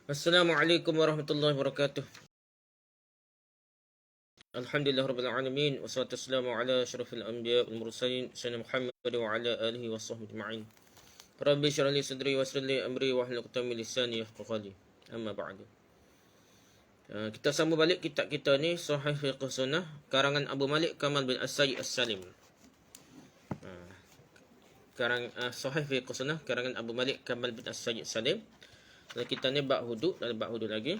Assalamualaikum warahmatullahi wabarakatuh. Alhamdulillah rabbil alamin wassalatu wassalamu ala asyrafil anbiya wal mursalin sayyidina Muhammad wa ala alihi washabbihi ajma'in. Rabbi shrah li sadri wa yassir li amri wahlul 'uqdatam min lisani yafqahu qawli. Amma ba'du. Kita sambung balik kitab kita ni Sahih Fiqh Sunnah karangan Abu Malik Kamal bin As-Sayyid As-Salim. Sahih Fiqh Sunnah karangan Abu Malik Kamal bin As-Sayyid As-Salim. Dan kita ni bab hudud dan bab hudud lagi.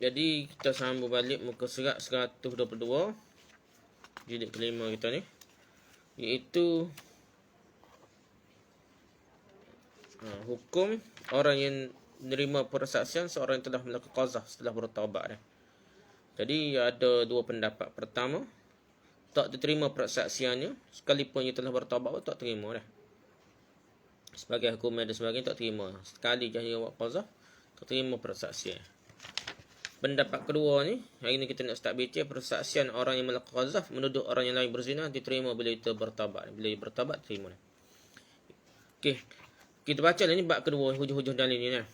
Jadi kita sambung balik muka surat 122 jilid kelima kita ni, iaitu hukum orang yang menerima persaksian seorang yang telah melakukan qazaf setelah bertaubat. Jadi ada dua pendapat. Pertama, tak diterima persaksiannya sekalipun ia telah bertaubat, tak terima dah. Sebagai hukum dan sebagainya tak terima. Sekali je dia buat qazaf, tak terima persaksian. Pendapat kedua ni, hari ni kita nak start baca persaksian orang yang melakukan qazaf menuduh orang yang lain berzina diterima bila itu bertaubat. Bila ia bertaubat terima. Okey. Kita baca lah ni bab kedua, hujung-hujung dalil ni nah.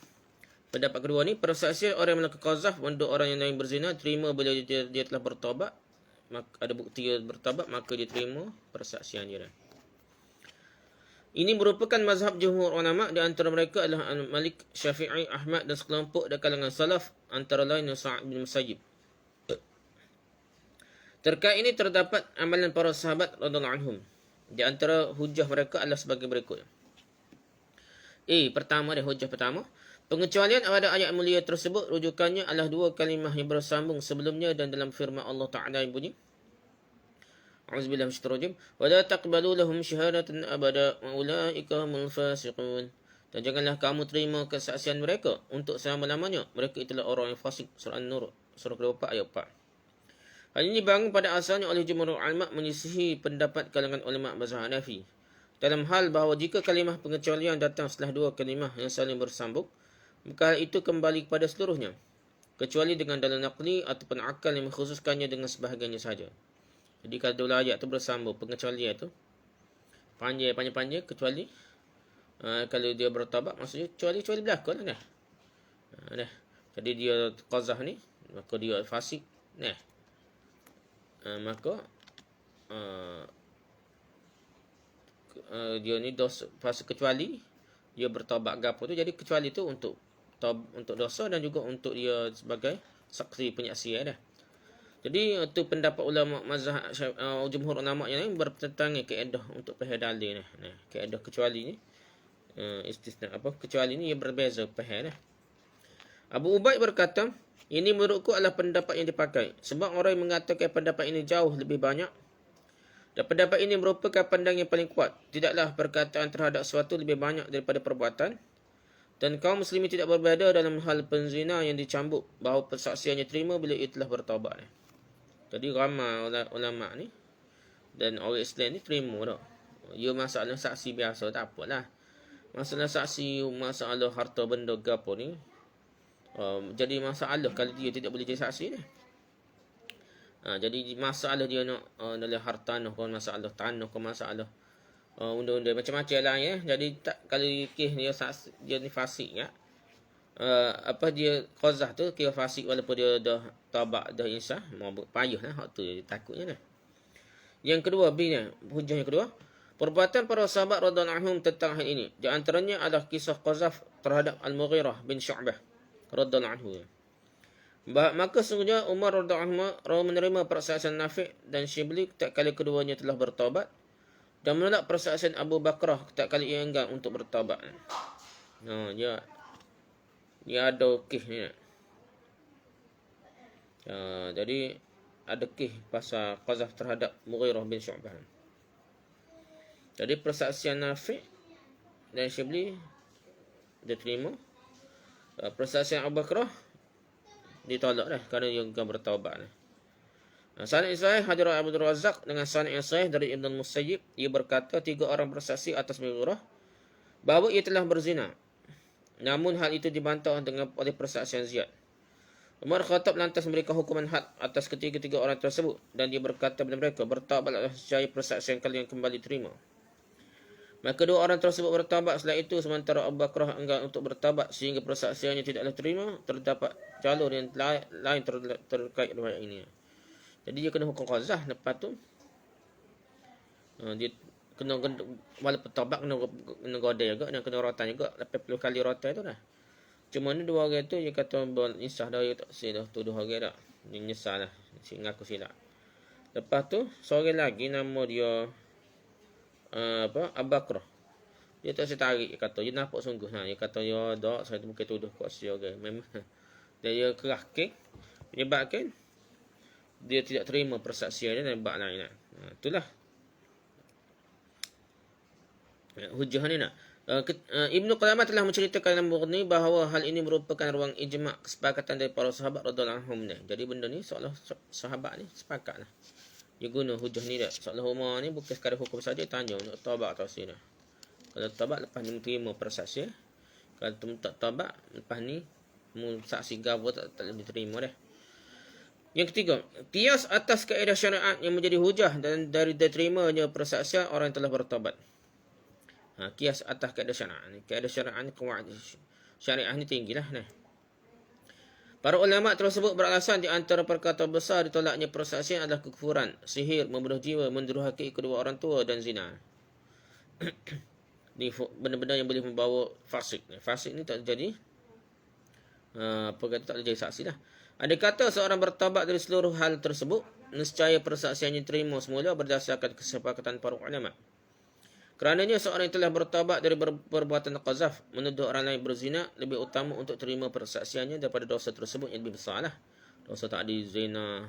Pendapat kedua ni, persaksian orang yang melakukan qazaf menuduh orang yang lain berzina terima bila dia telah bertaubat. Maka ada bukti dia bertaubat, maka dia terima persaksian dia. Ini merupakan mazhab jumhur ulama, di antara mereka adalah Malik, Syafi'i, Ahmad dan sekelompok dari kalangan salaf, antara lain Sa'id bin Musayyib. Terkait ini terdapat amalan para sahabat radhiyallahu anhum. Di antara hujah mereka adalah sebagai berikut. Pertama dia hujah pertama, pengecualian pada ayat mulia tersebut rujukannya adalah dua kalimah yang bersambung sebelumnya dan dalam firman Allah Ta'ala yang bunyi, A'udzubillahi minasyaitonir rajim. Wa la taqbalu lahum syahadatan abada wa ulaika humul fasiqun. Dan janganlah kamu terima kesaksian mereka untuk selama-lamanya. Mereka itulah orang yang fasik. Surah An-Nur, surah ke-4 ayat 4. Hal ini dibangun pada asalnya oleh jumhur ulama menyisihi pendapat kalangan ulama mazhab Hanafi. Dalam hal bahawa jika kalimah pengecualian datang setelah dua kalimah yang saling bersambung, maka itu kembali kepada seluruhnya, kecuali dengan dalil naqli ataupun akal yang mengkhususkannya dengan sebahagiannya sahaja. Jadi kalau dua ayat tu bersambung, pengecualian tu panjang, kecuali kalau dia bertaubat, maksudnya kecuali berlaku lah. Jadi dia qazah ni, maka dia fasik. Maka dia ni dosa fasik, kecuali dia bertaubat gapo tu. Jadi kecuali tu untuk dosa dan juga untuk dia sebagai saksi penyaksian . Jadi itu pendapat ulama mazhab jumhur ulama yang lain bertentangan kaedah untuk faham dalil ni. Kaedah kecuali ni istisna kecuali ni ia berbeza faham . Abu Ubaid berkata, ini menurutku adalah pendapat yang dipakai sebab orang yang mengatakan pendapat ini jauh lebih banyak, dan pendapat ini merupakan pandangan yang paling kuat. Tidaklah perkataan terhadap sesuatu lebih banyak daripada perbuatan, dan kaum muslimin tidak berbeza dalam hal penzina yang dicambuk bahawa persaksiannya terima bila ia telah bertaubat . Jadi ramai ulama ni dan orang Islam ni terima dah. Ya masalah saksi biasa tak apalah. Masalah saksi, masalah harta benda gapo ni, jadi masalah kalau dia tidak boleh jadi saksi ni. Jadi masalah dia nak dalam harta noh, masalah tanah, masalah undang-undang macam-macam lah ya. Jadi tak, kalau kes dia saksi, dia ni fasik ya. Dia qazah tu kira fasik walaupun dia dah taubat, dah insah, mau payahlah hak tu, dia takutnya dah. Yang kedua, hujah yang kedua, perbuatan para sahabat radhiyallahu anhum tentang hal ini. Di antaranya adalah kisah qazaf terhadap Al-Mughirah bin Syu'bah radhiyallahu anhu. Maka sesungguhnya Umar radhiyallahu anhu menerima persaksian Nafi' dan Syibli tak kali keduanya telah bertaubat, dan menolak persaksian Abu Bakrah tak kali ia enggan untuk bertaubat. Dia ada kisah ni. Jadi ada kisah pasal qazaf terhadap Mughirah bin Syu'bah. Jadi persaksian Nafi' dan Syibli dia terima. Persaksian Abu Bakrah ditolak dah kerana dia akan bertaubat . Sanad sahih hadrat Abu Razak dengan sanad yang sahih dari Ibn Musayyib, ia berkata 3 orang bersaksi atas Mughirah bahawa ia telah berzina. Namun hal itu dibantah oleh persaksian Ziyad. Umar Khattab lantas memberikan hukuman had atas ketiga-tiga orang tersebut, dan dia berkata kepada mereka, bertaubatlah secaya persaksian kalian kembali terima. Maka dua orang tersebut bertaubat setelah itu, sementara Abu Bakrah enggan untuk bertaubat sehingga persaksiannya tidaklah terima. Terdapat jalur yang lain terkait riwayat ini. Jadi dia kena hukum qazah. Lepas tu dia kena walaupun taubat kena godai juga dan kena rotan juga 80 kali rotan tu dah. Cuma ni dua orang tu dia kata insah dah, dia tak silap tuduh orang dah. Dia nyesal lah, ngaku silap. Lepas tu seorang lagi nama dia Abu Bakrah. Dia tak tarik, dia kata dia nampak sungguh. Dia kata ya dak, saya tu bukan tuduh kuasa orang. Memang dia kerahkan menyebabkan dia tidak terima persaksian dia dan bab lain. Itulah hujah ni nak. Ibnu Qudamah telah menceritakan dalam buku ni bahawa hal ini merupakan ruang ijma' kesepakatan dari para sahabat radhiyallahu anhum ni. Jadi benda ni seolah sahabat ni sepakatlah. Dia guna hujah ni dah. Seolah Umar ni bukan sekadar hukum saja, tanya untuk taubat atau sini. Kalau taubat lepas ni terima persaksian. Kalau tak taubat lepas ni saksi gapo tak boleh diterima dah. Yang ketiga, qiyas atas kaedah syariat yang menjadi hujah dan dari diterimanya persaksian orang yang telah bertaubat. Qiyas atas kaedah syariat ni. Kaedah syariat ni, qawaid syariah ni tinggilah nah. Para ulama tersebut beralasan di antara perkara besar ditolaknya persaksian adalah kekufuran, sihir, membunuh jiwa, mendurhaki kedua orang tua dan zina. Ni benda-benda yang boleh membawa fasik. Fasik ni tak jadi perkara tak jadi saksi lah. Ada kata seorang bertaubat dari seluruh hal tersebut, nescaya persaksiannya diterima semula berdasarkan kesepakatan para ulama. Kerananya seorang yang telah bertaubat dari perbuatan qazaf, menuduh orang lain berzina, lebih utama untuk terima persaksiannya daripada dosa tersebut yang lebih besar lah. Dosa tak ada zina,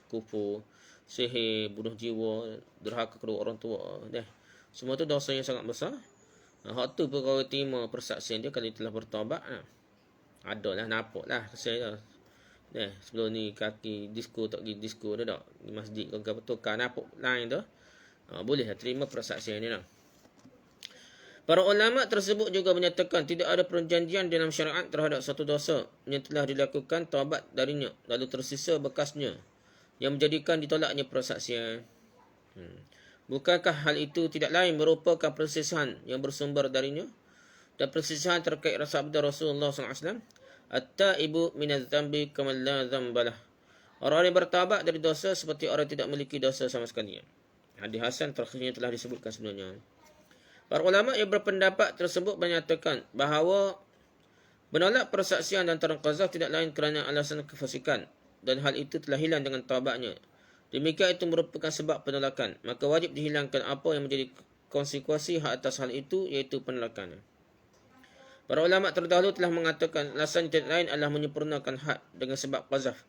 kufur, sihir, bunuh jiwa, derhaka kedua orang tua. Semua tu dosa yang sangat besar. Hak tu perkara terima persaksian dia kalau dia telah bertaubat. Adalah, nampak lah. Saya sebelum ni kaki disko tak pergi disko dah tak. Di masjid kau tukar nampak lain tu. Boleh terima persaksian ni lah. Para ulama tersebut juga menyatakan tidak ada perjanjian dalam syariat terhadap satu dosa yang telah dilakukan taubat darinya lalu tersisa bekasnya yang menjadikan ditolaknya persaksian. Bukankah hal itu tidak lain merupakan persisahan yang bersumber darinya dan persisahan terkait sabda Rasulullah SAW, at-taibu minaz zambi kaman la zambalah. Orang yang bertaubat dari dosa seperti orang tidak memiliki dosa sama sekali. Hadis Hasan terakhirnya telah disebutkan sebelumnya. Para ulama yang berpendapat tersebut menyatakan bahawa menolak persaksian dan terang qazaf tidak lain kerana alasan kefasikan dan hal itu telah hilang dengan taubatnya. Demikian itu merupakan sebab penolakan. Maka wajib dihilangkan apa yang menjadi konsekuensi hak atas hal itu, iaitu penolakan. Para ulama terdahulu telah mengatakan alasan tidak lain adalah menyempurnakan had dengan sebab qazaf,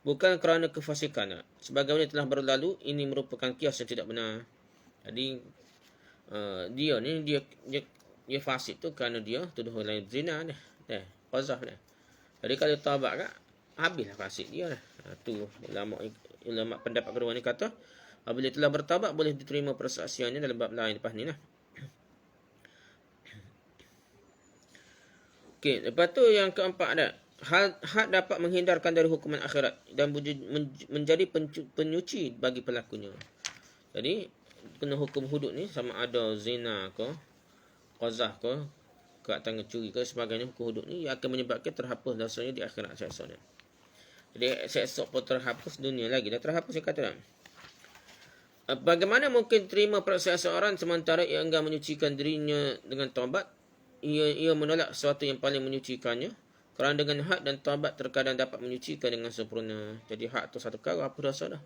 bukan kerana kefasikan. Sebagaimana telah berlalu, ini merupakan kias yang tidak benar. Jadi dia fasik tu kerana dia tuduh orang lain zina dah. Qazaf dah. Jadi kalau taubat kan habislah fasik dia dah. Tu ulama pendapat kedua ni kata apabila telah bertaubat boleh diterima persaksiannya dalam bab lain lepas ni lah. Okey, lepas tu yang keempat dah. Had dapat menghindarkan dari hukuman akhirat dan menjadi penyuci bagi pelakunya. Jadi kena hukum hudud ni sama ada zina ke, qazaf ke, tangan curi ke sebagainya, hukum hudud ni akan menyebabkan terhapus dosanya di akhirat esok-esoknya. Jadi esok pun terhapus, dunia lagi dah terhapus, saya kata. Bagaimana mungkin terima persaksian seorang sementara ia enggan menyucikan dirinya dengan taubat? Ia menolak sesuatu yang paling menyucikannya. Kerana dengan hak dan taubat terkadang dapat menyucikan dengan sempurna. Jadi hak tu satu kali apa dosa dah.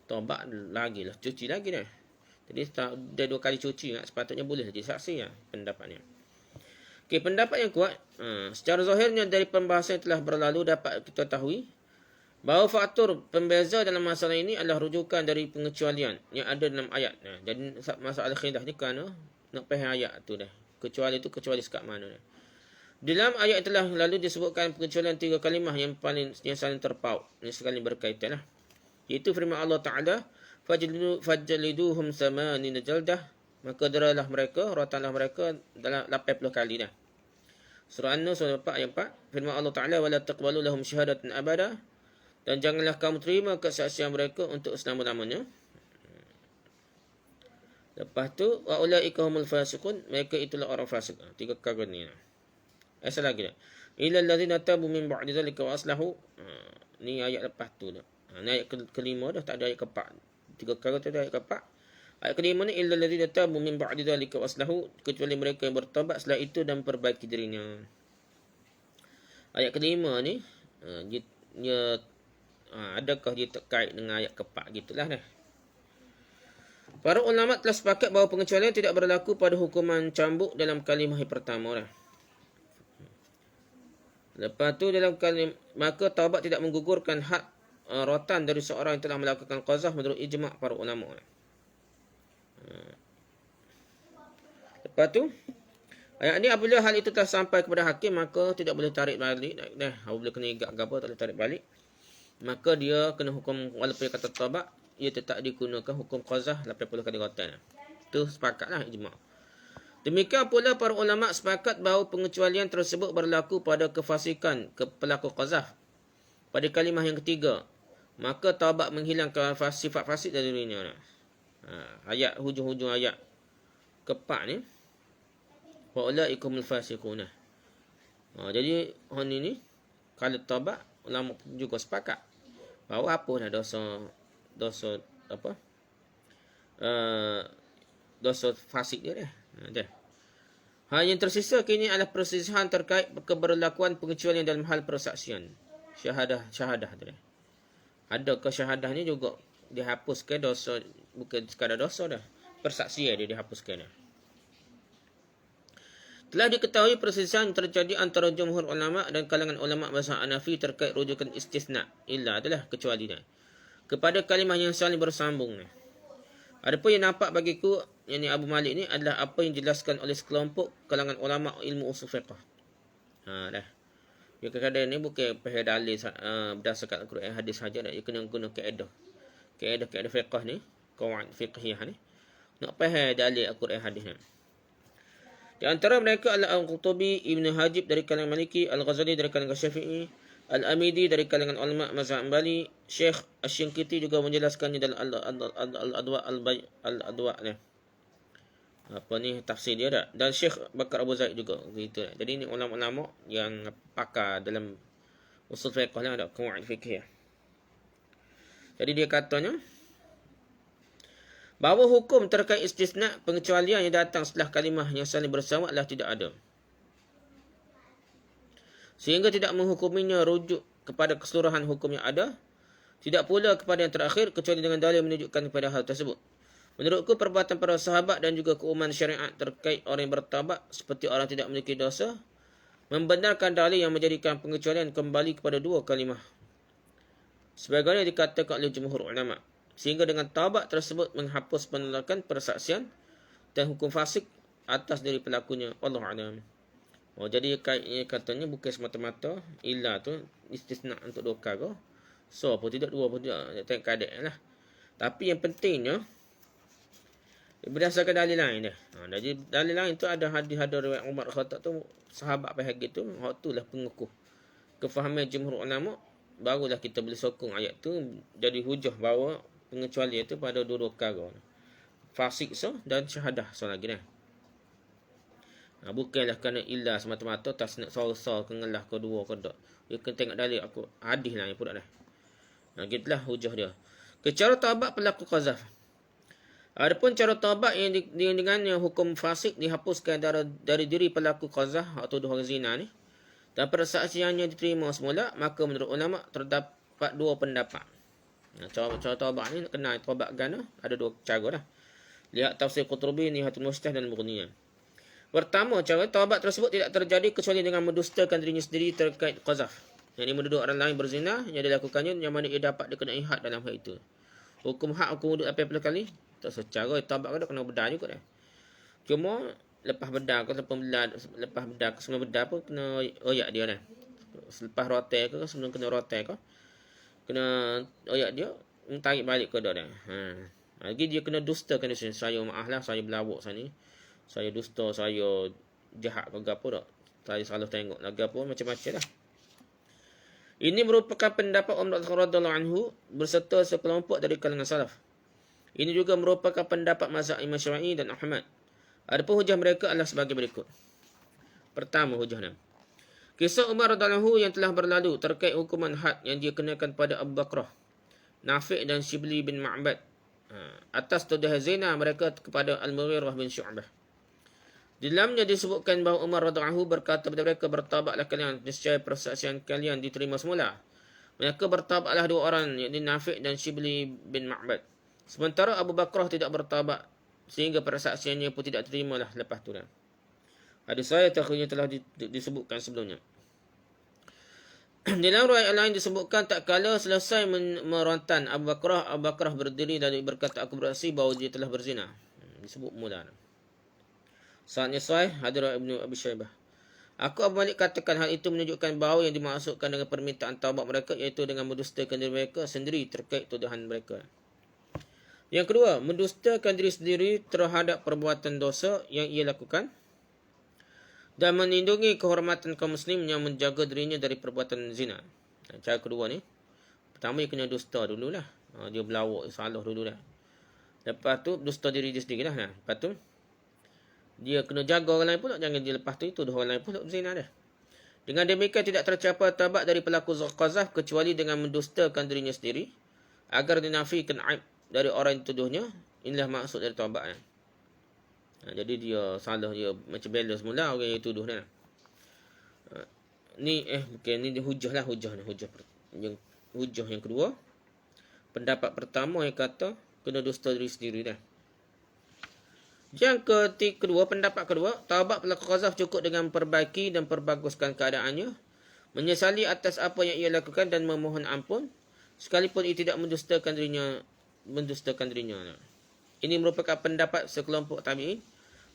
Taubat lagi lah, cuci lagi dah. Jadi dia dua kali cuci, sepatutnya boleh jadi saksi lah pendapatnya. Okey, pendapat yang kuat, secara zahirnya dari pembahasan yang telah berlalu dapat kita tahui bahawa faktor pembeza dalam masalah ini adalah rujukan dari pengecualian yang ada dalam ayat. Jadi masalah khilaf ni kerana nak faham ayat tu dah. Kecuali tu kecuali sekat mana dah. Dalam ayat telah lalu disebutkan pengecualian 3 kalimah yang saling terpaut, yang saling berkaitan lah. Iaitu firman Allah Ta'ala, fajliduhum samanina jaldah, maka deralah mereka, rotanlah mereka dalam 80 kali dah. Surah An-Nur surah 4 ayat 4, firman Allah Ta'ala, wala taqbalu lahum syahadatan abada, dan janganlah kamu terima kesaksian mereka untuk selama-lamanya. Lepas tu wa ulaika humul fasiqun, mereka itulah orang fasik. Tiga perkara ni. Asal lagi dah. Illa allazina tabu min ba'di dzalika wa aslahu. Ni ayat lepas tu dah. Ni ayat kelima dah, tak ada ayat keempat. Tiga perkara tu ada ayat keempat. Ayat kelima ni illa allazina tabu min ba'di dzalika wa aslahu, kecuali mereka yang bertaubat setelah itu dan perbaiki dirinya. Ayat kelima ni dia adakah dia terkait dengan ayat keempat gitulah dah. Para ulama telah sepakat bahawa pengecualian tidak berlaku pada hukuman cambuk dalam kalimah yang pertama dah. Lepas tu dalam kalimah, maka taubat tidak menggugurkan hak rotan dari seorang yang telah melakukan qazaf menurut ijma' para ulama. Lepas tu ayat ni, apabila hal itu telah sampai kepada hakim, maka tidak boleh tarik balik dah. Apabila kena igak ke apa, tak boleh tarik balik, maka dia kena hukum, walaupun dia kata taubat, ia tetap digunakan hukum qazah 80 kali rotan. Itu sepakatlah ijma'. Demikian pula para ulama sepakat bahawa pengecualian tersebut berlaku pada kefasikan pelaku qazaf pada kalimah yang ketiga, maka taubat menghilangkan sifat fasik dari dirinya. Ayat hujung-hujung ayat keempat ni, wa ulaikumul fasiqun. Jadi hal ni kalau taubat, ulama juga sepakat bahawa apa dah dosa apa? Dosa fasik dia dah. Hal yang tersisa kini adalah perselisihan terkait keberlakuan pengecualian dalam hal persaksian. Syahadah tu dah. Adakah syahadah ni juga dihapuskan dosa, bukan sekadar dosa dah, persaksian dia dihapuskan dah. Telah diketahui perselisihan terjadi antara jumhur ulama dan kalangan ulama mazhab Hanafi terkait rujukan istisna, illa adalah kecuali dah, kepada kalimah yang saling bersambung. Adapun yang nampak bagiku, yang ni Abu Malik ni, adalah apa yang dijelaskan oleh sekelompok kalangan ulama ilmu usul fiqh. Dah. Dia kadang-kadang ni bukan pahal dalil berdasarkan Al-Quran hadis saja dah. Dia kena guna kaedah. Kaedah fiqh ni, qawaid fiqhiyah ni, nak faham dalil Al-Quran hadis ni. Di antara mereka adalah Al-Qurtubi, Ibn Hajib dari kalangan Maliki, Al-Ghazali dari kalangan Syafi'i, Al-Amidi dari kalangan ulama mazhab Hanbali, Syekh Asy-Syinkiti juga menjelaskannya dalam Al-Adwa ni. Apa ni tafsir dia dah. Dan Syekh Bakar Abu Zaid juga begitu. Jadi ni ulama-ulama yang pakar dalam usul fiqh lah, ada qawaid fiqh. Jadi dia katanya bahawa hukum terkait istisna, pengecualian yang datang setelah kalimah yang saling bersama adalah tidak ada, sehingga tidak menghukuminya rujuk kepada keseluruhan hukum yang ada, tidak pula kepada yang terakhir, kecuali dengan dalil menunjukkan kepada hal tersebut. Menurutku, perbuatan para sahabat dan juga keumuman syariat terkait orang yang bertaubat seperti orang tidak memiliki dosa membenarkan dalil yang menjadikan pengecualian kembali kepada dua kalimah, sebagaimana dikatakan oleh jumhur ulama, sehingga dengan taubat tersebut menghapus penolakan persaksian dan hukum fasik atas dari pelakunya. Wallahu a'lam. Jadi katanya bukan semata-mata illa tu istisna untuk dua perkara. So pun tidak, dua pun tidak, tengok keadaan lah. Tapi yang pentingnya berdasarkan dalil lain dah. Jadi dalil lain tu ada hadis riwayat Umar Khattab tu, sahabat pahal gitu, hak itulah pengukuh kefahaman jumhur ulama, barulah kita boleh sokong ayat tu jadi hujah bahawa pengecualian itu pada dua-dua perkara, fasik dan syahadah lagi dah. Bukanlah kerana illa semata-mata tak nak sor-sor kengelah kedua ke tak. Dia kena tengok dalil aku hadis lah yang pula dah. Gitulah hujah dia. Cara taubat pelaku qazaf. Adapun cara taubat yang dengannya hukum fasik dihapuskan dari diri pelaku qazaf atau dua zina ni, dan persaksiannya diterima semula, maka menurut ulama terdapat dua pendapat. Cara taubat ni kena taubat gana, ada dua cara dah. Lihat tafsir Qurtubi, Nihatul Mustah dan Mughniyah. Pertama, cara taubat tersebut tidak terjadi kecuali dengan mendustakan dirinya sendiri terkait qazaf, yang ini menuduh orang lain berzina yang dilakukannya, yang mana ia dapat dikenai had dalam hal itu. Hukum wuduk 80 kali, tak secara taubat kena bedah juga dah. Cuma lepas bedah ke sebelum bedah pun kena oyak dia dah. Selepas rotai ke sebelum kena rotai ke, kena oyak dia, tarik balik ke dah. Lagi dia kena dustakan dia sendiri. Saya maaf lah, saya berlawak sana, saya dusta, saya jahat ke apa tak, saya salah tengok lagi apa, macam-macam lah. Ini merupakan pendapat Umar radhiyallahu anhu berserta sekelompok dari kalangan salaf. Ini juga merupakan pendapat mazhab Imam Syafi'i dan Ahmad. Adapun hujah mereka adalah sebagai berikut. Pertama hujahnya. Kisah Umar radhiyallahu yang telah berlalu terkait hukuman had yang dia kenakan pada Abu Bakrah, Nafi' dan Shibli bin Ma'bad atas tuduhan zina mereka kepada Al-Mughirah bin Syu'bah. Di dalamnya disebutkan bahawa Umar radhiyallahu berkata kepada mereka, bertaubatlah kalian, nescaya persaksian kalian diterima semula. Mereka bertaubatlah dua orang, iaitu Nafi' dan Shibli bin Ma'bad. Sementara Abu Bakrah tidak bertaubat, sehingga persaksiannya pun tidak terimalah lepas tu. Hadis saya takhirnya telah disebutkan sebelumnya. Di dalam riwayat lain disebutkan tak kala selesai merontan Abu Bakrah berdiri dan berkata, aku beraksi bahawa dia telah berzina. Disebut mula. Saatnya sahih Hadirat Ibnu Abi Syaibah. Aku Abu Malik katakan hal itu menunjukkan bahawa yang dimaksudkan dengan permintaan taubat mereka iaitu dengan mendustakan diri mereka sendiri terkait tuduhan mereka. Yang kedua, mendustakan diri sendiri terhadap perbuatan dosa yang ia lakukan dan melindungi kehormatan kaum muslim yang menjaga dirinya dari perbuatan zina. Cara kedua ni, pertama dia kena dusta dululah. Dia berlawak, salah dulu dah. Lepas tu dusta diri dia sendiri lah. Lepas tu dia kena jaga orang lain pula, jangan dia lepas tu tuduh orang lain pula zina dah. Dengan demikian tidak tercapai taubat dari pelaku qazaf kecuali dengan mendustakan dirinya sendiri agar dinafikan aib dari orang yang tuduhnya. Inilah maksud dari taubat. Jadi dia salah, dia macam bela semula orang yang tuduh ni. Ni ni dia hujah yang kedua. Pendapat pertama yang kata kena dusta diri sendiri dah. Yang kedua, pendapat kedua, taubat pelaku qazaf cukup dengan memperbaiki dan perbaguskan keadaannya, menyesali atas apa yang ia lakukan dan memohon ampun sekalipun ia tidak mendustakan dirinya. Ini merupakan pendapat sekelompok tabi'in,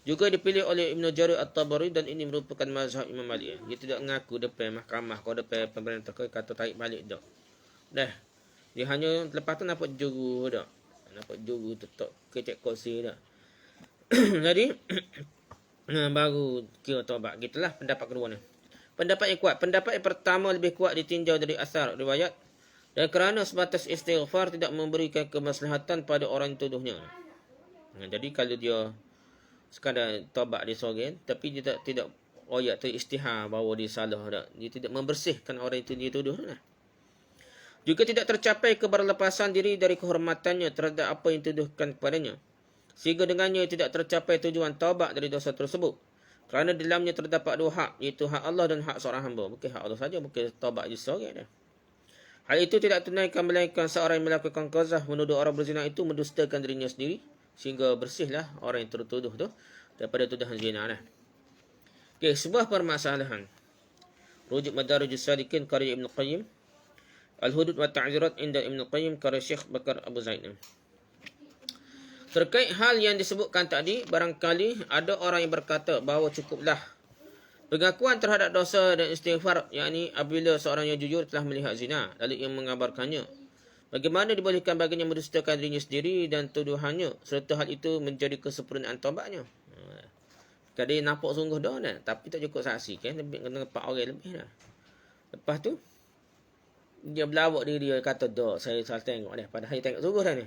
juga dipilih oleh Ibn Jarir At-Tabari, dan ini merupakan mazhab Imam Malik. Dia tidak mengaku depan mahkamah, kalau depan pemerintah kata tarik balik dak. Dah. Dia hanya lepas tu nampak juru dak. Nampak juru tetap kecek kursi dak. Jadi baru kira taubat. Gitulah pendapat kedua ni. Pendapat yang kuat. Pendapat yang pertama lebih kuat ditinjau dari asar riwayat, dan kerana sebatas istighfar tidak memberikan kemaslahatan pada orang yang tuduhnya. Jadi kalau dia sekadar taubat dia seorang, tapi dia tidak royak teristihar bahawa dia salah dah. Dia tidak membersihkan orang itu dia tuduh dah. Juga tidak tercapai keberlepasan diri dari kehormatannya terhadap apa yang dituduhkan kepadanya, sehingga dengannya tidak tercapai tujuan taubat dari dosa tersebut. Kerana di dalamnya terdapat dua hak, iaitu hak Allah dan hak seorang hamba. Bukan hak Allah saja, bukan taubat je seorang dah. Hal itu tidak tunaikan melainkan seorang yang melakukan qazaf menuduh orang berzina itu mendustakan dirinya sendiri, sehingga bersihlah orang yang tertuduh tu daripada tuduhan zina dah. Okey, sebuah permasalahan. Rujuk Madarijus Salikin karya Ibn Qayyim, Al-Hudud wa Ta'zirat inda Ibn Qayyim karya Syekh Bakar Abu Zaid. Terkait hal yang disebutkan tadi, barangkali ada orang yang berkata bahawa cukuplah pengakuan terhadap dosa dan istighfar, yakni apabila seorang yang jujur telah melihat zina lalu ia mengabarkannya. Bagaimana dibolehkan baginya mendustakan dirinya sendiri dan tuduhannya serta hal itu menjadi kesempurnaan taubatnya? Kadang dia nampak sungguh dah, tapi tak cukup saksi kan, lebih kena 4 orang lebih dah. Lepas tu dia berlawak diri dia kata dah saya salah tengok dah, padahal dia tengok sungguh dah ni.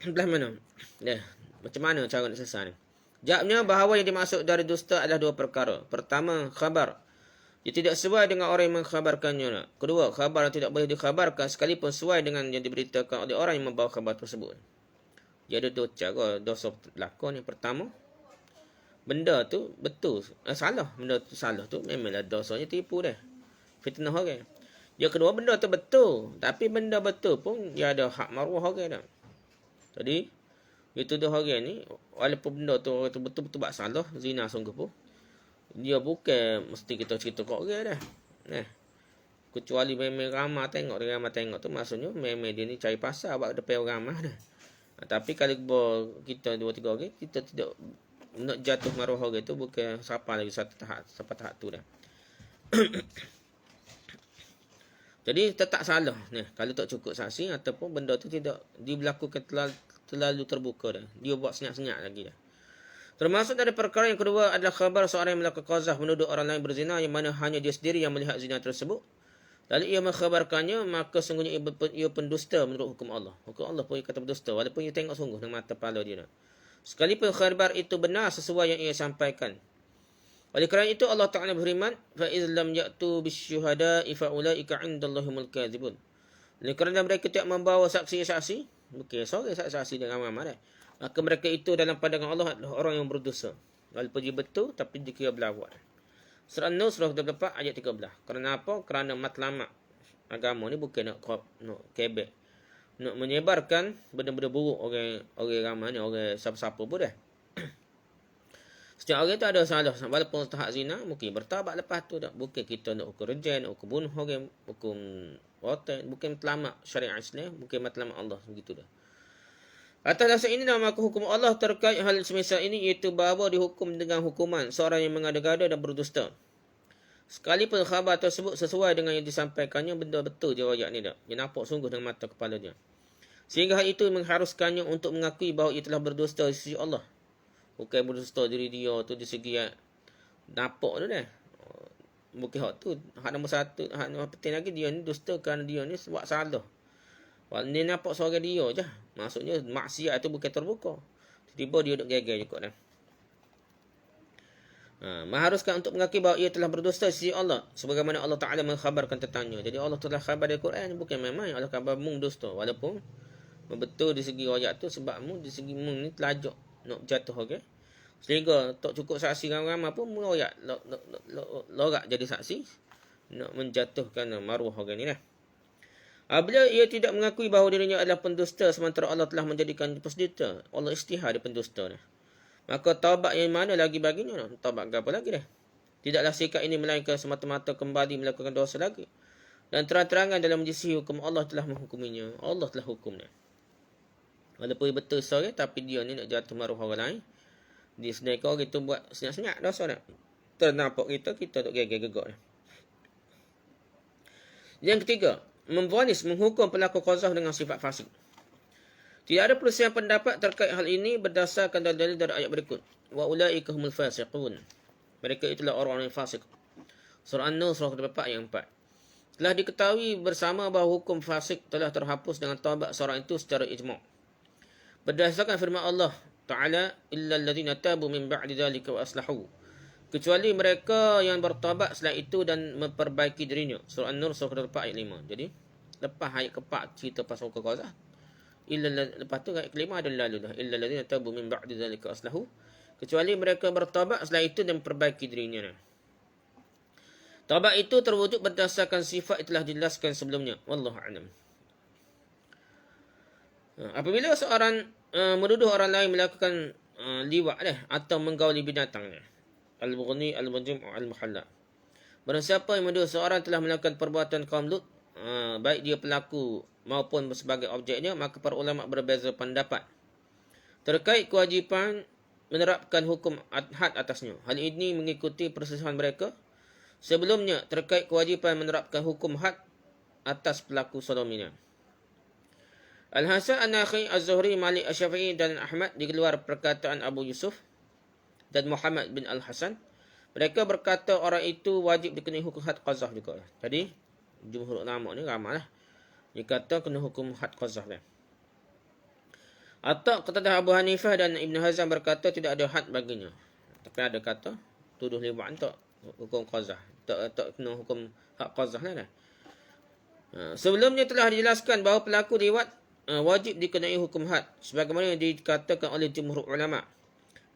Belah mana? Macam mana cara nak selesai ni? Jawabnya bahawa yang dimaksud dari dusta adalah dua perkara. Pertama, khabar. Dia tidak sesuai dengan orang yang mengkhabarkannya. Kedua, khabar yang tidak boleh dikhabarkan sekalipun sesuai dengan yang diberitakan oleh orang yang membawa khabar tersebut. Jadi ada dua cara dosa lakon. Yang pertama, benda tu betul, salah. Benda tu salah tu memanglah dosanya tipu dah, fitnah orang. Yang kedua, benda tu betul, tapi benda betul pun dia ada hak maruah orang dah. Jadi itu dah orang ni, walaupun benda tu orang tu betul-betul buat salah, zina sungguh pun, dia bukan mesti kita cerita kat orang dah. Kecuali memang ramah tengok, dia ramah tengok tu maksudnya memang dia ni cari pasal buat depan orang ramah dah. Tapi kalau kita 2-3 orang, kita tidak nak jatuh maruah orang tu, bukan siapa lagi sampai tahap tu dah. Jadi tetap salah. Kalau tak cukup saksi ataupun benda tu tidak diberlakukan terlalu terbuka dah. Dia buat senyap-senyap lagi dah. Termasuk dari perkara yang kedua adalah khabar seorang yang melakukan qazaf menuduh orang lain berzina yang mana hanya dia sendiri yang melihat zina tersebut, lalu ia mengkhabarkannya, maka sungguhnya ia pendusta menurut hukum Allah. Hukum Allah pun ia kata pendusta, walaupun ia tengok sungguh dengan mata kepala dia. Sekalipun khabar itu benar sesuai yang ia sampaikan. Oleh kerana itu Allah Ta'ala berfirman, فَإِذْ لَمْ يَأْتُوا بِالشُّهَدَاءِ فَأُولَٰئِكَ عِنْدَ اللَّهِ هُمُ الْكَاذِبُونَ. Oleh kerana mereka tidak membawa saksi-saksi, bukan seorang saksi dengan ramai-ramai, maka mereka itu dalam pandangan Allah adalah orang yang berdosa. Walaupun dia betul, tapi dia kira berlawak. Surah An-Nur, surah 24, ayat 13. Kerana apa? Kerana matlamat agama ni bukan nak kebek, nak menyebarkan benda-benda buruk orang ramai ni, orang siapa-siapa pun dah. Setiap orang tu ada salah. Walaupun tahap zina, mungkin bertabat lepas tu tak. Bukan kita nak hukum rejam, nak hukum bunuh orang, hukum rotan. Bukan matlamat syariat Islam, bukan matlamat Allah. Begitu dah. Atas dasar ini, maka hukum Allah terkait hal semisal ini, iaitu bahawa dihukum dengan hukuman seorang yang mengada-gada dan berdusta. Sekalipun khabar tersebut sesuai dengan yang disampaikannya, benda betul riwayat ni tak. Dia nampak sungguh dengan mata kepala dia. Sehingga hal itu mengharuskannya untuk mengakui bahawa ia telah berdusta di sisi Allah. Bukan berdusta diri dia tu di segi nampak tu dah. Bukan hak tu. Hak nombor satu, hak nombor penting lagi, dia ni dusta kerana dia ni buat salah. Walaupun dia nampak seorang dia je. Maksudnya maksiat tu bukan terbuka. Tiba-tiba dia duduk gegar juga dah. Mengharuskan untuk mengakui bahawa ia telah berdusta di sisi Allah, sebagaimana Allah Ta'ala mengkhabarkan tentangnya. Jadi Allah telah khabar dari Quran, bukan memang Allah khabar mung dusta. Walaupun betul di segi ayat tu, sebab mung di segi mung ni telajak nak jatuh, okey. Sehingga tak cukup saksi ramai-ramai pun meroyak lorak jadi saksi nak menjatuhkan maruah orang ni lah. Apabila ia tidak mengakui bahawa dirinya adalah pendusta sementara Allah telah menjadikan pendusta, Allah istihar dia pendusta ni, maka taubat yang mana lagi baginya? Taubat apa lagi dah? Tidaklah sikap ini melainkan semata-mata kembali melakukan dosa lagi. Dan terang-terangan dalam sisi hukum Allah telah menghukuminya. Allah telah hukumnya. Walaupun betul sorry, tapi dia ni nak jatuh maruah orang lain. Dia sebenarnya orang itu buat senyap-senyap dosa nak. Ternampak kita duk gegak-gegak. Yang ketiga, memvonis, menghukum pelaku qazaf dengan sifat fasik. Tidak ada perselisihan pendapat terkait hal ini berdasarkan dalil dari ayat berikut. Wa ulaika humul fasiqun. Mereka itulah orang-orang yang fasik. Surah An-Nur surah 24 ayat 4. Telah diketahui bersama bahawa hukum fasik telah terhapus dengan taubat seorang itu secara ijma'. Berdasarkan firman Allah Ta'ala, illal ladzina tabu min ba'di dzalika wa aslahu. Kecuali mereka yang bertaubat setelah itu dan memperbaiki dirinya. Surah An-Nur surah 4 ayat 5. Jadi lepas ayat ke-4 cerita pasal hukum qazaf, lepas tu ayat kelima ada lalu dah, illal ladzina tabu min ba'di dzalika wa aslahu. Kecuali mereka bertaubat setelah itu dan memperbaiki dirinya. Taubat itu terwujud berdasarkan sifat yang telah dijelaskan sebelumnya. Wallahu a'lam. Apabila seorang menuduh orang lain melakukan liwat atau menggauli binatang, al-mughni, al-munjim, al-muhalla. Barang siapa yang menuduh seorang telah melakukan perbuatan kaum Lut, baik dia pelaku maupun sebagai objeknya, maka para ulama berbeza pendapat terkait kewajipan menerapkan hukum had atasnya. Hal ini mengikuti perselisihan mereka sebelumnya terkait kewajipan menerapkan hukum had atas pelaku sodominya. Al-Hasan, An-Nakhi, Az-Zuhri, Malik, Asy-Syafi'i dan Ahmad dikeluar perkataan Abu Yusuf dan Muhammad bin Al-Hasan. Mereka berkata orang itu wajib dikenai hukum had qazaf juga. Jadi jumhur ulama ni ramailah dia kata kena hukum had qazaf lah. Atau kata Abu Hanifah dan Ibn Hazm berkata tidak ada had baginya. Tapi ada kata tuduh liwat tak hukum qazaf. Tak kena hukum had qazaf lah. Sebelumnya telah dijelaskan bahawa pelaku liwat wajib dikenai hukum had sebagaimana yang dikatakan oleh jumhur ulama.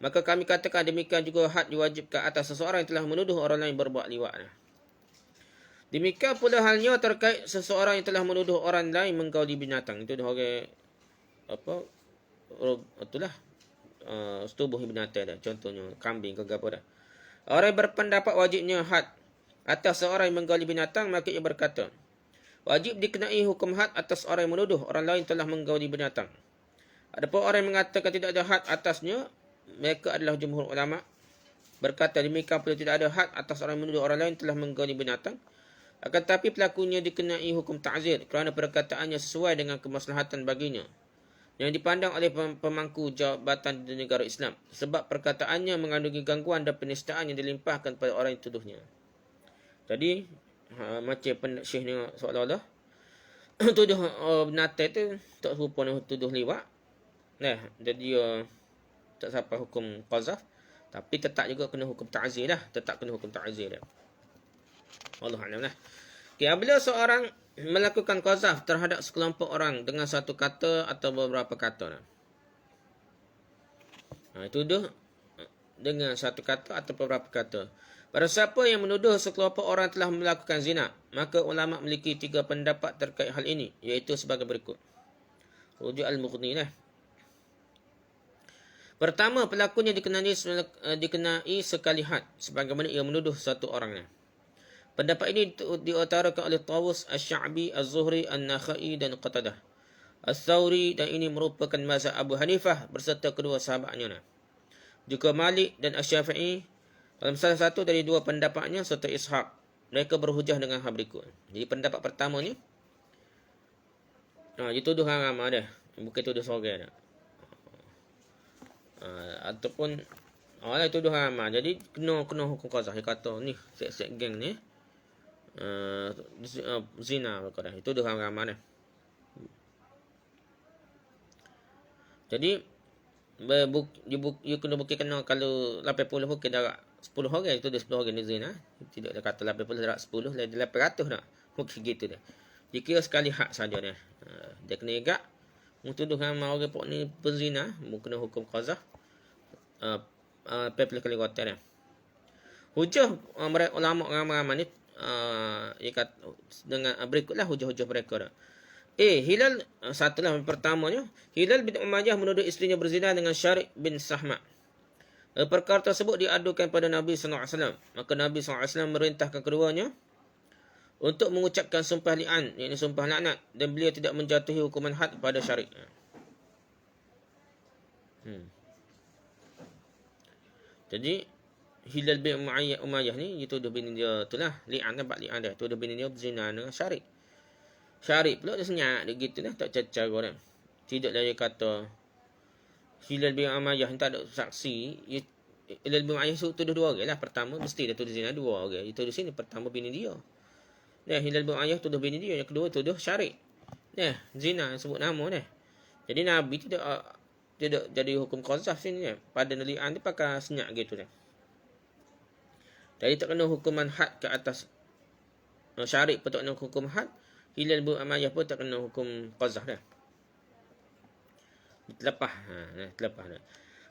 Maka kami katakan demikian juga had diwajibkan atas seseorang yang telah menuduh orang lain berbuat liwat. Demikian pula halnya terkait seseorang yang telah menuduh orang lain menggauli binatang. Itu dah orang itulah setubuh binatang dah. Contohnya kambing ke apa dah. Orang yang berpendapat wajibnya had atas seorang yang menggauli binatang, maka ia berkata wajib dikenai hukum had atas orang yang menuduh orang lain telah menggauli binatang. Adapun orang yang mengatakan tidak ada had atasnya, mereka adalah jumhur ulama berkata demikian pula tidak ada had atas orang yang menuduh orang lain telah menggauli binatang. Akan tetapi pelakunya dikenai hukum ta'zir kerana perkataannya sesuai dengan kemaslahatan baginya yang dipandang oleh pemangku jabatan di negara Islam, sebab perkataannya mengandungi gangguan dan penistaan yang dilimpahkan pada orang yang tuduhnya. Jadi macam Syekh ni seolah-olah tuduh binatang tu tak serupa dengan tuduh liwat. Jadi tak sampai hukum qazaf, tapi tetap juga kena hukum ta'zir lah, tetap kena hukum ta'zir dah. Wallahu a'lam lah. Okay, apabila seorang melakukan qazaf terhadap sekelompok orang dengan satu kata atau beberapa kata lah. Tuduh dengan satu kata atau beberapa kata. Pada siapa yang menuduh sekelompok orang telah melakukan zina, maka ulama memiliki 3 pendapat terkait hal ini, iaitu sebagai berikut. Rujuk Al-Mughni lah. Pertama, pelakunya dikenai sekali had, sebagaimana ia menuduh satu orang. Pendapat ini diutarakan oleh Tawus, Asy-Sya'bi, Az-Zuhri, An-Nakhai dan Qatadah, Ats-Tsauri, dan ini merupakan mazhab Abu Hanifah berserta kedua sahabatnya. Juga Malik dan Asy-Syafi'i dalam salah satu dari 2 pendapatnya serta Ishaq, mereka berhujah dengan hal berikut. Jadi pendapat pertama ni dia tuduh haram dah, bukan tuduh sorang dah. Ataupun dia tuduh haram. Jadi kena hukum qazaf. Dia kata ni set geng ni zina mereka dah. Itu tuduh haram dah. Jadi you kena buktikan kalau 80 hukum darab 10 orang, itu dia 10 orang ni zina. Tidak dia kata 80 darab 10, dia 800 dah. Mungkin gitu dah. Dikira sekali hak saja dia. Dia kena igak. Tuduh ramai orang pok ni berzina, kena hukum qazaf. 40 kali kotak dia. Hujah mereka ulama ramai-ramai ni ikat dengan berikutlah hujah-hujah mereka dah. Hilal satulah pertamanya, Hilal bin Umayyah menuduh isterinya berzina dengan Syarih bin Sahma. Perkara tersebut diadukan pada Nabi sallallahu alaihi wasallam. Maka Nabi sallallahu alaihi wasallam merintahkan keduanya untuk mengucapkan sumpah li'an, iaitu sumpah laknat, dan beliau tidak menjatuhi hukuman had pada Syarih. Jadi Hilal bin Umayyah ni dituduh bini dia itulah li'an, nampak li'an dia, tuduh bini dia berzina dengan Syarih. Syarih pula dia senyap dia gitu dah, tak cara dah. Tidaklah dia kata Hilal bin Umayyah tak ada saksi. Hilal bin Umayyah tuduh 2 orang lah. Pertama mesti dia tuduh zina 2 orang. Dia tuduh sini pertama bini dia. Hilal bin Umayyah tuduh bini dia, yang kedua tuduh Syarih. Zina sebut nama dah. Jadi Nabi tidak jadi hukum qazaf sini dah. Pada li'an dia pakai senyap gitu dah. Jadi tak kena hukuman had ke atas Syarih pun tak kena hukum had. Hilal bin Umayyah pun tak kena hukum qazaf dah. Terlepas dah.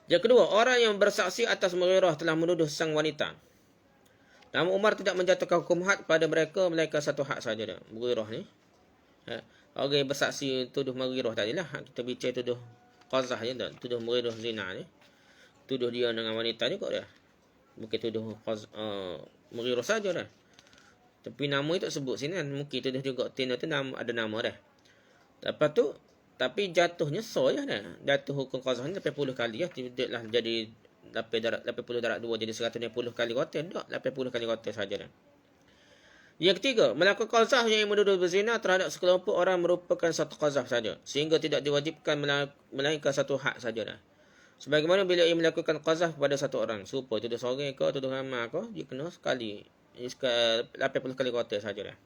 Yang kedua, orang yang bersaksi atas Mughirah telah menuduh sang wanita. Namun Umar tidak menjatuhkan hukum had pada mereka, melainkan satu had saja dah. Mughirah ni. Orang yang bersaksi tuduh Mughirah tadilah. Kita bincang tuduh qazaf je dah. Tuduh Mughirah zina ni. Tuduh dia dengan wanita ni kok dah. Bukan tuduh Mughirah saja dah. Tapi nama itu tak sebut sini kan. Mungkin tuduh juga tina tu ada nama dah. Lepas tu tapi jatuhnya so je dah. Jatuh hukum qazaf ni 80 kali ya. Tidaklah jadi 80 darab 2 jadi 120 kali kotak. Tak, 80 kali kotak saja dah. Yang ketiga, melakukan qazaf yang menuduh berzina terhadap sekelompok orang merupakan satu qazaf saja, sehingga tidak diwajibkan melainkan satu hak saja dah. Sebagaimana bila ia melakukan qazaf kepada satu orang, serupa tuduh seorang ke tuduh ramai ke, dia kena sekali 80 kali kotak saja dah.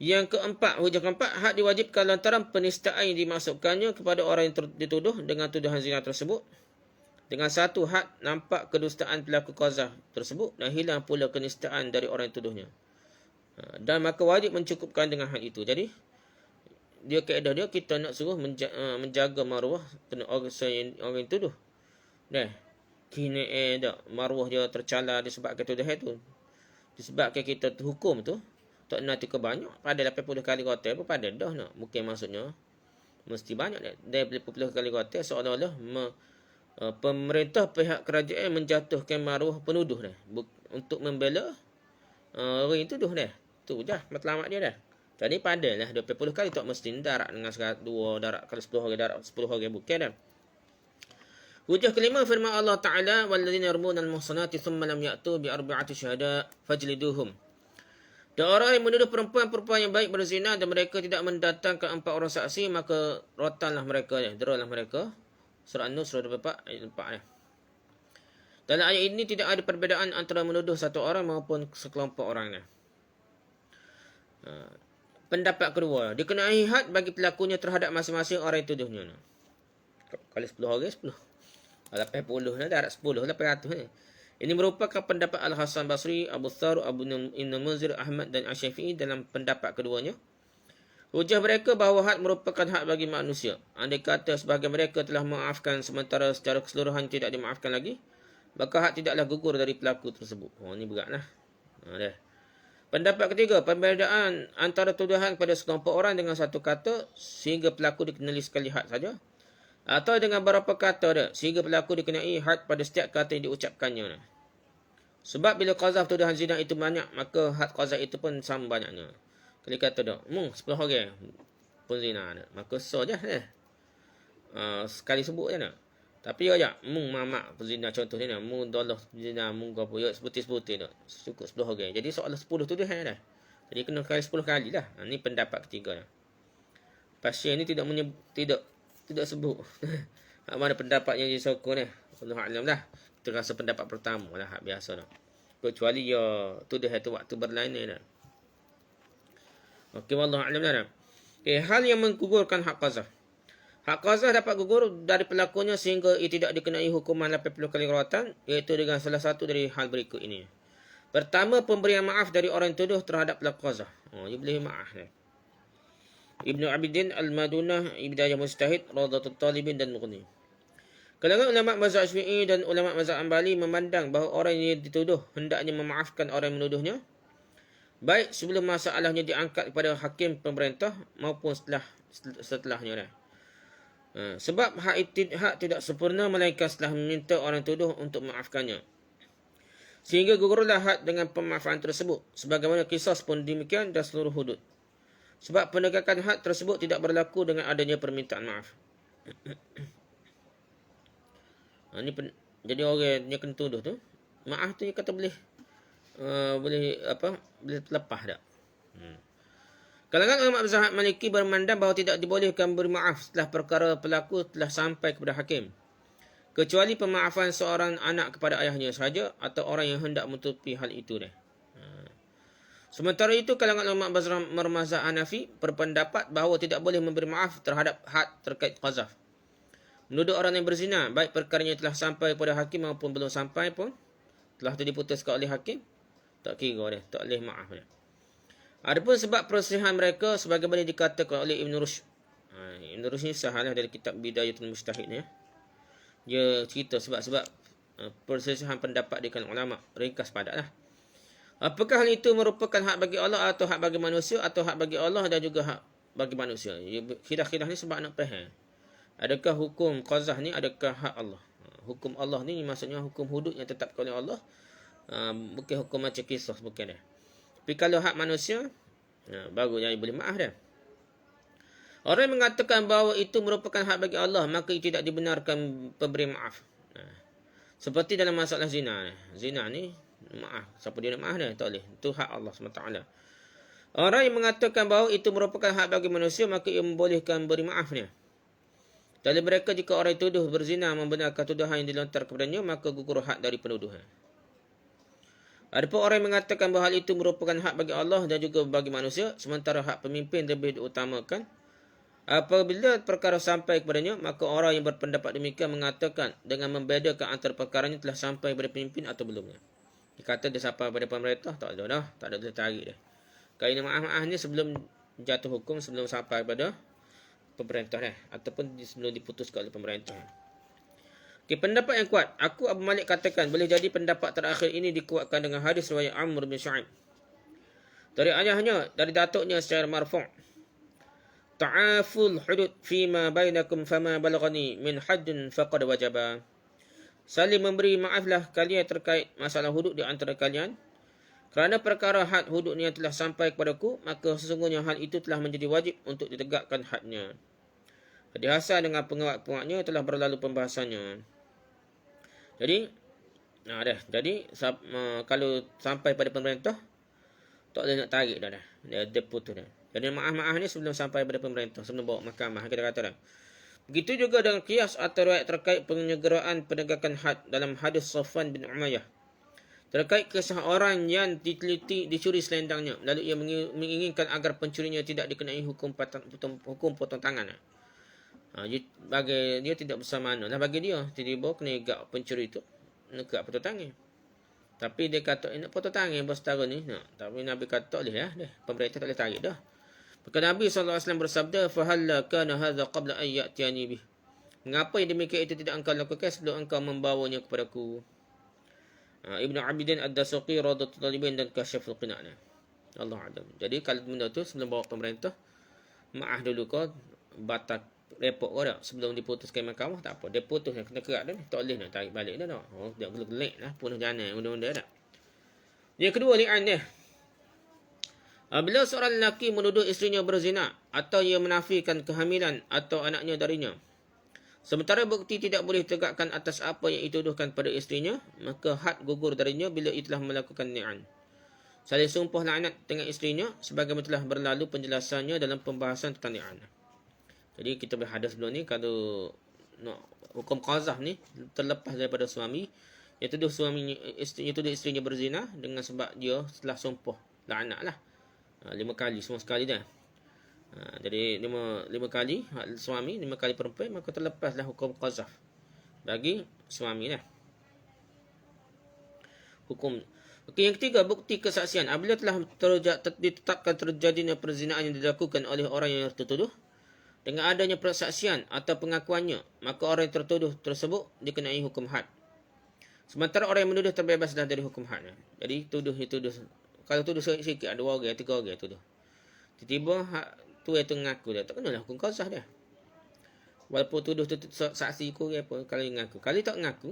Yang keempat, hujah keempat, hak diwajibkan lantaran penistaan yang dimasukkannya kepada orang yang dituduh dengan tuduhan zina tersebut. Dengan satu had, nampak kedustaan pelaku qazaf tersebut dan hilang pula kenistaan dari orang yang tuduhnya. Dan maka wajib mencukupkan dengan hal itu. Jadi, dia kaedah dia, kita nak suruh menjaga maruah orang yang tuduh. Kini maruah dia tercala disebabkan tuduhan tu. Disebabkan kita hukum tu, tak nanti ke banyak. Pada 80 kali kotak pun pada dah nak. Mungkin maksudnya, mesti banyak dah. Dari 80 kali kotak seolah-olah pemerintah pihak kerajaan menjatuhkan maruah penuduh dah. Untuk membela orang yang tuduh dah. Tu je matlamat dia dah. Jadi padalah 20 kali tak mesti darat dengan 2 darat kalau 10 orang darat 10 orang bukan dah. Hujah kelima firman Allah Ta'ala walladzina yarmuna al-muhsanati thumma lam ya'tu bi arba'ati syuhada fajliduhum. Dan orang yang menuduh perempuan-perempuan yang baik berzina dan mereka tidak mendatangkan 4 orang saksi, maka rotanlah mereka, deralah mereka. Surah An-Nur surah 24 ayat 4. Dalam ayat ini tidak ada perbezaan antara menuduh satu orang maupun sekelompok orangnya. Pendapat kedua, dikenai had bagi pelakunya terhadap masing-masing orang yang tuduhnya. Kali 10 orang 10. 80 dah darat 10 800 ni. Ini merupakan pendapat Al-Hasan Basri, Abu Thawr, Abu Ibn Munzir, Ahmad dan Asy-Syafi'i dalam pendapat keduanya. Hujah mereka bahawa had merupakan hak bagi manusia. Andai kata sebahagian mereka telah memaafkan sementara secara keseluruhan tidak dimaafkan lagi, maka hak tidaklah gugur dari pelaku tersebut. Oh, ni beratlah. Dah. Pendapat ketiga, perbezaan antara tuduhan pada sekelompok orang dengan satu kata sehingga pelaku dikenali sekali had saja, atau dengan beberapa kata dia sehingga pelaku dikenai had pada setiap kata yang diucapkannya. Sebab bila qazaf tuduhan zina itu banyak, maka had qazaf itu pun sama banyaknya. Kalau kata dah, 10 orang pun zina, maka so je dah. Sekali sebut je nak. Tapi ya, mamak pun zina contoh ni nak, dolah zina, apa ya, sebutir-sebutir nak. Cukup 10 orang. Jadi soalan 10 tuduhan dah. Jadi kena kali 10 kali dah. Ni pendapat ketiga dah. Pasien ni tidak sebut. Mana pendapat yang disokong ni. Allah Alam dah. Kita rasa pendapat pertama lah. Hak biasa dah. Kecuali ya tuduh itu waktu berlainan dah. Okey, wallahu a'lam dah. Okey, hal yang menggugurkan hak qazaf. Hak qazaf dapat gugur dari pelakunya sehingga ia tidak dikenai hukuman 80 kali rawatan, iaitu dengan salah satu dari hal berikut ini. Pertama, pemberian maaf dari orang yang tuduh terhadap pelaku qazaf. Dia boleh maaf dah. Ibnu Abidin Al-Madunah, Ibdayah Mujtahid, Rawdatul Talibin dan Mughni. Kalangan ulama mazhab Syafi'i dan ulama mazhab Hanbali memandang bahawa orang yang dituduh hendaknya memaafkan orang yang menuduhnya, baik sebelum masalahnya diangkat kepada hakim pemerintah maupun setelahnya dah. Sebab hak tidak sempurna melainkan setelah meminta orang tuduh untuk memaafkannya. Sehingga gugurlah had dengan pemaafan tersebut. Sebagaimana kisah pun demikian dan seluruh hudud. Sebab penegakan had tersebut tidak berlaku dengan adanya permintaan maaf. Jadi orang yang kena tuduh tu, maaf tu dia kata boleh lepas dak. Kalangan ulama mazhab Maliki bermandang bahawa tidak dibolehkan beri maaf setelah perkara pelaku telah sampai kepada hakim, kecuali pemaafan seorang anak kepada ayahnya sahaja atau orang yang hendak menutupi hal itu dah. Sementara itu, kalangan ulama mazhab Hanafi berpendapat bahawa tidak boleh memberi maaf terhadap had terkait qazaf. Menuduh orang yang berzina, baik perkaranya telah sampai kepada hakim maupun belum sampai pun, telah diputuskan oleh hakim, tak kira dah, tak boleh maaf dah. Adapun sebab perselisihan mereka sebagaimana dikatakan oleh Ibn Rushd. Ibn Rushd ni sahalah dari kitab Bidayatul Mujtahid ni. Dia cerita sebab-sebab perselisihan pendapat di kalangan ulama. Ringkas padat lah. Apakah hal itu merupakan hak bagi Allah atau hak bagi manusia, atau hak bagi Allah dan juga hak bagi manusia? Khilaf-khilaf ni sebab nak faham. Adakah hukum qazah ni adakah hak Allah? Hukum Allah ni maksudnya hukum hudud yang ditetapkan oleh Allah. Bukan hukum macam kisah, bukan dah. Tapi kalau hak manusia, baru yang boleh maaf dah. Orang yang mengatakan bahawa itu merupakan hak bagi Allah, maka ia tidak dibenarkan pemberi maaf. Seperti dalam masalah zina. Zina ni, maaf. Siapa dia nak maaf dah? Tak boleh. Itu hak Allah SWT. Orang yang mengatakan bahawa itu merupakan hak bagi manusia, maka ia membolehkan beri maaf ni. Dari mereka, jika orang yang tuduh berzina membenarkan tuduhan yang dilontar kepadanya, maka gugur hak dari penuduhan. Adapun orang yang mengatakan bahawa hal itu merupakan hak bagi Allah dan juga bagi manusia, sementara hak pemimpin lebih diutamakan, apabila perkara sampai kepadanya, maka orang yang berpendapat demikian mengatakan dengan membedakan antara perkaranya telah sampai kepada pemimpin atau belumnya. Dia kata dia sampai kepada pemerintah, tak ada dah, tak ada boleh tarik dah. Kalau ini maaf-maaf ni sebelum jatuh hukum, sebelum sampai kepada pemerintah dah, ataupun sebelum diputuskan oleh pemerintah. Okay, pendapat yang kuat, aku Abu Malik katakan boleh jadi pendapat terakhir ini dikuatkan dengan hadis riwayat Amr bin Shu'aib dari ayahnya, dari datuknya secara marfu'. Ta'aful hudud fima bainakum fama balaghani min haddin faqad wajaba. Saling memberi maaflah kalian terkait masalah hudud di antara kalian, kerana perkara had hudud yang telah sampai kepadaku, maka sesungguhnya hal itu telah menjadi wajib untuk ditegakkan hadnya. Hadis hasan dengan penguat-penguatnya telah berlalu pembahasannya. Jadi, kalau sampai pada pemerintah, tak boleh nak tarik dah. Dia putus dah. Jadi maaf-maaf ni sebelum sampai pada pemerintah, sebelum bawa mahkamah, kita kata dah. Begitu juga dengan qiyas atau riwayat terkait penyelenggaraan penegakan had dalam hadis Safwan bin Umayyah. Terkait kisah orang yang diteliti dicuri selendangnya, lalu ia menginginkan agar pencurinya tidak dikenai hukum potong tangan. Bagi dia tidak bersamaan lah bagi dia. Tiba-tiba kena igak pencuri itu, nak potong tangan. Tapi dia kata nak potong tangan bos tahun ni. Tapi Nabi kata boleh lah. Pemerintah tak boleh tarik dah. Maka Nabi SAW bersabda, "Fahalla kana hadha qabla an ya'tiyani bih." Mengapa yang demikian itu tidak engkau lakukan sebelum engkau membawanya kepadaku? Ibnu Abidin Ad-Dasuqi Radatul Talibin dan Kasyaful Qina'. Allah A'lam. Jadi kalau benda tu sebelum bawa pemerintah, maaf dulu kau batal repot kau dah. Sebelum diputuskan mahkamah tak apa. Dia putus kena kerak dah ni. Tak boleh nak tarik balik dah tak. Dia gelek lah. Punuh jana benda-benda dah. Yang kedua li'an dia. Bila seorang lelaki menuduh isterinya berzina atau ia menafikan kehamilan atau anaknya darinya, sementara bukti tidak boleh tegakkan atas apa yang dituduhkan pada isterinya, maka had gugur darinya bila ia telah melakukan ni'an. Saling sumpah laknat dengan isterinya sebagaimana telah berlalu penjelasannya dalam pembahasan tentang ni'an. Jadi kita berhadap sebelum ni, kalau nak hukum qazah ni terlepas daripada suami yang tuduh isterinya berzina dengan sebab dia telah sumpah laknat lah 5 kali semua sekali dah. Jadi 5 kali suami, 5 kali perempuan, maka terlepaslah hukum qazaf bagi suami lah. Hukum. Okey, yang ketiga, bukti kesaksian. Apabila telah ditetapkan terjadinya perzinaan yang dilakukan oleh orang yang tertuduh, dengan adanya persaksian atau pengakuannya, maka orang yang tertuduh tersebut dikenai hukum had. Sementara orang yang menuduh terbebaslah dari hukum had. Jadi tuduh. Kalau tuduh sikit, ada 2 orang, 3 orang tuduh. Tiba-tiba tu itu mengaku dia, tak kenalah hukum qazah dia. Walaupun tuduh saksi kau apa, kalau mengaku. Kalau tak mengaku,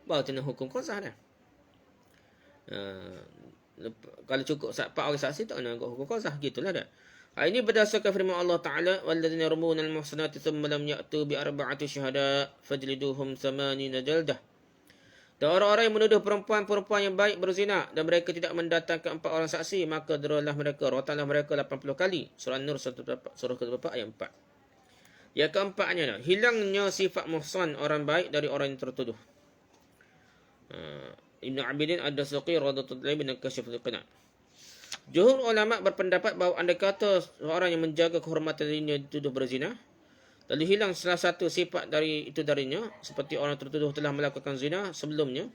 baru kena hukum qazah dah. Kalau cukup 4 orang saksi, tak kena hukum qazah, gitulah dah. Ini berdasarkan firman Allah Ta'ala, "Walladzina yarmuna al-muhsanati thumma lam ya'tu bi arba'ati syuhada fajliduhum 8 jaldah." Dan orang-orang yang menuduh perempuan-perempuan yang baik berzina dan mereka tidak mendatangkan 4 orang saksi, maka deralah mereka, rotanlah mereka 80 kali. Surah Nur surah ke-4 ayat 4. Yang keempatnya, hilangnya sifat muhsan orang baik dari orang yang tertuduh. Ibnu Abidin Ad-Dasuqi Radatul Talibin dan Kasyaful Qina'. Jumhur ulama berpendapat bahawa andai kata seorang yang menjaga kehormatan dirinya dituduh berzina, lalu hilang salah satu sifat darinya, seperti orang tertuduh telah melakukan zina sebelumnya,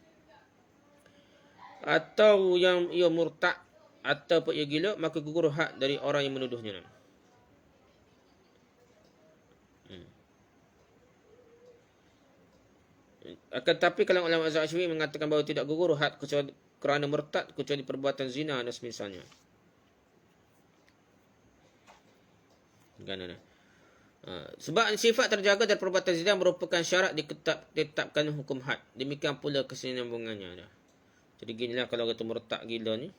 atau yang ia murtad atau ia gila, maka gugur hak dari orang yang menuduhnya. Akan tetapi kalau ulama mazhab Syafi'i mengatakan bahawa tidak gugur had kecuali kerana murtad, kecuali perbuatan zina dan semisalnya. Sebab sifat terjaga dari perbuatan zina merupakan syarat ditetapkan hukum had. Demikian pula kesinambungannya. Jadi ginilah kalau kata murtad gila ni,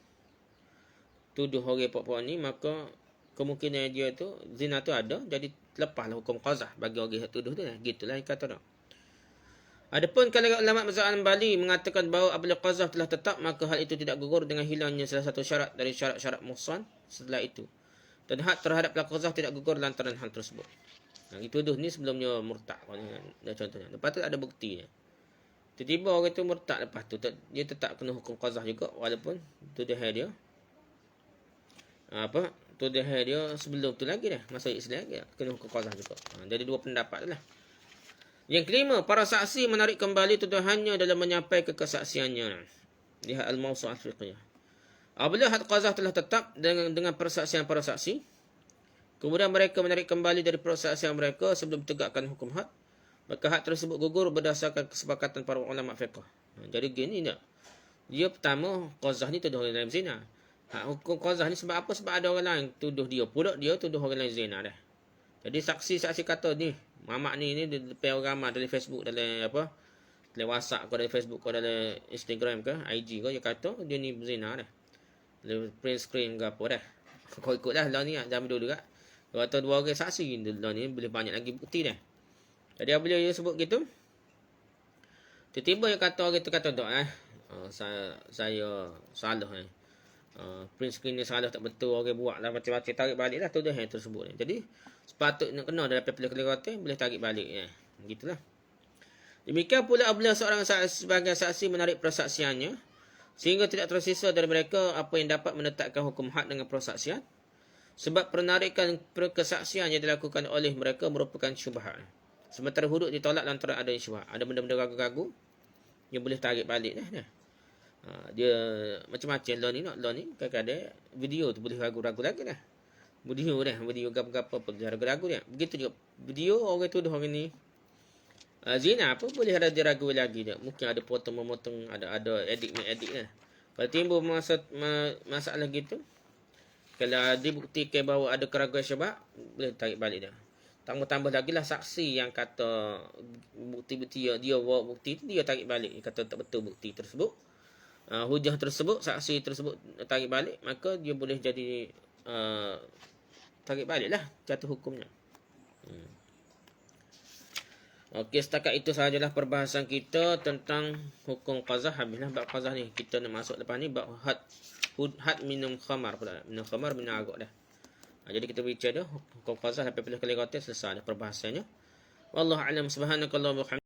tuduh orang puak-puak ni, maka kemungkinan dia tu zina tu ada, jadi lepaslah hukum qazah bagi orang yang tuduh tu lah. Gitulah yang kata dah. Adapun kalau ulama mazhab Hanbali mengatakan bahawa apabila qazah telah tetap, maka hal itu tidak gugur dengan hilangnya salah satu syarat dari syarat-syarat muhsan setelah itu. Dan had terhadap pelaku qazah tidak gugur lantaran hal tersebut. Dituduh ni sebelumnya murtad. Contohnya. Lepas tu ada buktinya. Tiba-tiba orang tu murtad, lepas tu dia tetap kena hukum qazah juga, walaupun tuduhan dia tuduhan dia sebelum tu lagi dah, masuk Islam lagi kena hukum qazah juga. Jadi 2 pendapat lah. Yang kelima, para saksi menarik kembali tuduhannya dalam menyampaikan kesaksiannya. Lihat Al-Mawsu'ah Al-Fiqhiyah. Apabila had qazah telah tetap dengan persaksian para saksi, kemudian mereka menarik kembali dari persaksian mereka sebelum tegakkan hukum had, maka had tersebut gugur berdasarkan kesepakatan para ulama fiqh. Jadi gini tak? Dia pertama, qazah ni tuduh orang lain zina. Hukum qazah ni sebab apa? Sebab ada orang lain tuduh dia. Pula dia tuduh orang lain zina dah. Jadi saksi-saksi kata ni, mamak ni dia lepas orang ramai dalam Facebook, dalam WhatsApp ke, dalam Facebook ke, dalam Instagram ke, IG ke, dia kata dia ni berzina dah. Dia print screen ke apa dah. Kau ikut dah lah ni, zaman dulu kan. Dia kata 2 orang saksi lah ni, boleh banyak lagi bukti dah. Jadi apabila dia sebut gitu, tiba-tiba dia kata orang tu kata tak saya salah Print screen ni salah tak betul, orang buat lah macam-macam, tarik balik lah tuduhan tersebut. Jadi sepatutnya kena dalam aplikasi kotak boleh tarik balik ya. Gitulah. Demikian pula apabila seorang saksi sebagai saksi menarik persaksiannya sehingga tidak tersisa dari mereka apa yang dapat menetapkan hukum had dengan persaksian, sebab penarikan kesaksian yang dilakukan oleh mereka merupakan syubhat. Sementara hudud ditolak lantaran adanya syubhat. Ada benda-benda ragu-ragu yang boleh tarik balik dah. Dia macam-macam law ni kadang-kadang video tu boleh ragu-ragu lagi dah. Video gapa-gapa pun ragu-ragu dia. Begitu juga video orang tuduh orang ni zina apa boleh ada diragu lagi dia. Mungkin ada potong-memotong, ada edit lah. Kalau timbul masalah gitu, kalau dibuktikan bahawa ada keraguan syubhat, boleh tarik balik dia. Tambah-tambah lagi lah saksi yang kata bukti-bukti dia bawa bukti tu dia tarik balik. Dia kata tak betul bukti tersebut. Hujah tersebut, saksi tersebut tarik balik, maka dia boleh jadi tarik balik lah jatuh hukumnya. Okey, setakat itu sahajalah perbahasan kita tentang hukum qazah. Habislah bab qazah ni. Kita nak masuk lepas ni bab had minum khamar pula. Minum khamar, minum arak dah. Jadi kita bicara dah hukum qazah sampai pada kali kata selesai dah perbahasannya. Wallahu a'lam. Subhanakallahumma wa bihamdika